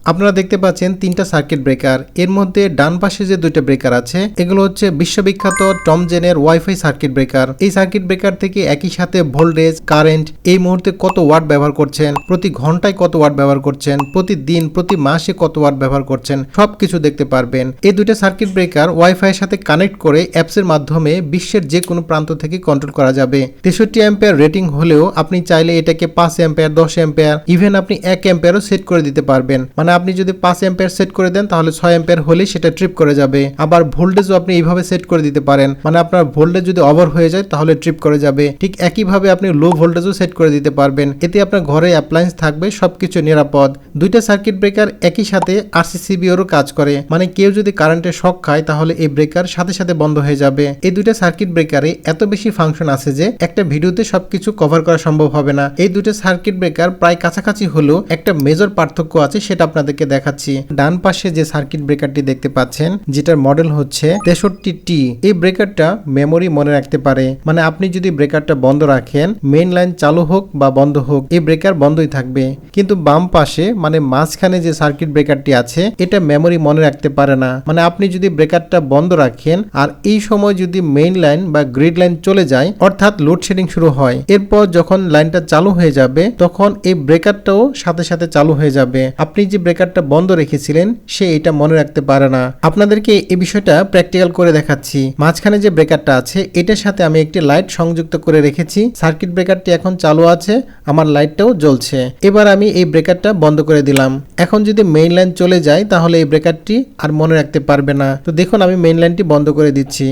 আপনারা দেখতে পাচ্ছেন তিনটা সার্কিট ব্রেকার। এর মধ্যে ডান পাশে যে দুইটা ব্রেকার আছে এগুলো হচ্ছে বিশ্ববিখ্যাত টমজেনের ওয়াইফাই সার্কিট ব্রেকার। এই সার্কিট ব্রেকার থেকে একই সাথে ভোল্টেজ, কারেন্ট, এই মুহূর্তে কত ওয়াট ব্যবহার করছেন, প্রতি ঘন্টায় কত ওয়াট ব্যবহার করছেন, প্রতিদিন প্রতি মাসে কত ওয়াট ব্যবহার করছেন, সবকিছু দেখতে পারবেন। এই দুইটা সার্কিট ব্রেকার ওয়াইফাই এর সাথে কানেক্ট করে অ্যাপস এর মাধ্যমে বিশ্বের যে কোনো প্রান্ত থেকে কন্ট্রোল করা যাবে। 63 অ্যাম্পিয়ার রেটিং হলেও আপনি চাইলে এটাকে 5 অ্যাম্পিয়ার, 10 অ্যাম্পিয়ার, ইভেন আপনি 1 অ্যাম্পিয়ারও সেট করে দিতে পারবেন। মানে আপনি যদি 5 অ্যাম্পিয়ার সেট করে দেন তাহলে 6 অ্যাম্পিয়ার হলেই সেটা ট্রিপ করে যাবে। আবার ভোল্টেজও আপনি এইভাবে সেট করে দিতে পারেন, মানে আপনার ভোল্টেজ যদি ওভার হয়ে যায় তাহলে ট্রিপ করে যাবে। ঠিক একইভাবে আপনি লো ভোল্টেজও সেট করে দিতে পারবেন। এতে আপনার ঘরে অ্যাপ্লায়েন্স থাকবে, সবকিছু নিরাপদ। দুইটা সার্কিট ব্রেকার একই সাথে আরসিসিবিরও কাজ করে, মানে কেউ যদি কারেন্টের শক খায় তাহলে এই ব্রেকার সাথে সাথে বন্ধ হয়ে যাবে। এই দুইটা সার্কিট ব্রেকারে এত বেশি ফাংশন আছে যে একটা ভিডিওতে সবকিছু কভার করা সম্ভব হবে না। এই দুইটা সার্কিট ব্রেকার প্রায় কাছাকাছি হলেও একটা মেজর পার্থক্য আছে, সেটা আপনাদেরকে দেখাচ্ছি। ডান পাশে যে সার্কিট ব্রেকারটি দেখতে পাচ্ছেন, যেটার মডেল হচ্ছে 63T, এই ব্রেকারটা মেমোরি মনে রাখতে পারে। মানে আপনি যদি ব্রেকারটা বন্ধ রাখেন, মেইন লাইন চালু হোক বা বন্ধ হোক, এই ব্রেকার বন্ধই থাকবে। কিন্তু বাম পাশে মানে মাঝখানে যে সার্কিট ব্রেকারটি আছে এটা মেমোরি মনে রাখতে পারে না। মানে আপনি যদি ব্রেকারটা বন্ধ রাখেন আর এই সময় যদি মেইন লাইন বা গ্রিড লাইন চলে যায়, অর্থাৎ লোডশেডিং শুরু হয়, এরপর যখন লাইনটা চালু হয়ে যাবে তখন এই ব্রেকারটাও সাথে সাথে চালু হয়ে যাবে। আপনি যে ব্রেকারটা বন্ধ রেখেছিলেন সে এটা মনে রাখতে পারে না। আপনাদেরকে এই বিষয়টা প্র্যাকটিক্যাল করে দেখাচ্ছি। মাঝখানে যে ব্রেকারটা আছে এটার সাথে আমি একটি লাইট সংযুক্ত করে রেখেছি। সার্কিট ব্রেকারটি এখন চালু আছে, আমার লাইটটাও জ্বলছে। এবার আমি এই ব্রেকারটা বন্ধ করে দিলাম। এখন যদি মেইন লাইন চলে যায় তাহলে এই ব্রেকারটি আর মনে রাখতে পারবে না। তো দেখুন আমি মেইন লাইনটি বন্ধ করে দিচ্ছি।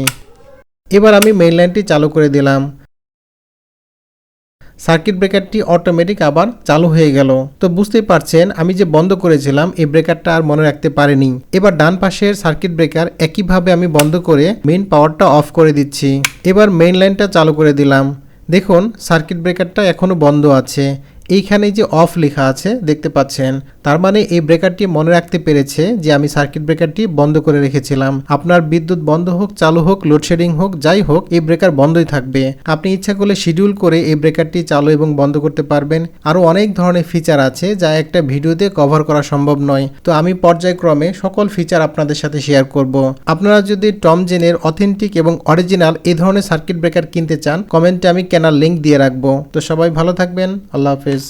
এবার আমি মেইন লাইনটি চালু করে দিলাম। সার্কিট ব্রেকারটি অটোমেটিক আবার চালু হয়ে গেল। তো বুঝতেই পারছেন আমি যে বন্ধ করেছিলাম এই ব্রেকারটা আর মনে রাখতে পারিনি। এবার ডান পাশের সার্কিট ব্রেকার একইভাবে আমি বন্ধ করে মেইন পাওয়ারটা অফ করে দিচ্ছি। এবার মেইন লাইনটা চালু করে দিলাম। দেখুন সার্কিট ব্রেকারটা এখনো বন্ধ আছে। এইখানে যে অফ লেখা আছে দেখতে পাচ্ছেন, তার মানে এই ব্রেকারটি মনে রাখতে পেরেছে যে আমি সার্কিট ব্রেকারটি বন্ধ করে রেখেছিলাম। আপনার বিদ্যুৎ বন্ধ হোক, চালু হোক, লোডশেডিং হোক, যাই হোক, এই ব্রেকার বন্ধই থাকবে। আপনি ইচ্ছা করলে শিডিউল করে এই ব্রেকারটি চালু এবং বন্ধ করতে পারবেন। আরো অনেক ধরনের ফিচার আছে যা একটা ভিডিওতে কভার করা সম্ভব নয়। তো আমি পর্যায়ক্রমে সকল ফিচার আপনাদের সাথে শেয়ার করব। আপনারা যদি টমজেনের অথেন্টিক এবং অরিজিনাল এই ধরনের সার্কিট ব্রেকার কিনতে চান, কমেন্টে আমি কেনার লিংক দিয়ে রাখবো। তো সবাই ভালো থাকবেন, আল্লাহ হাফেজ।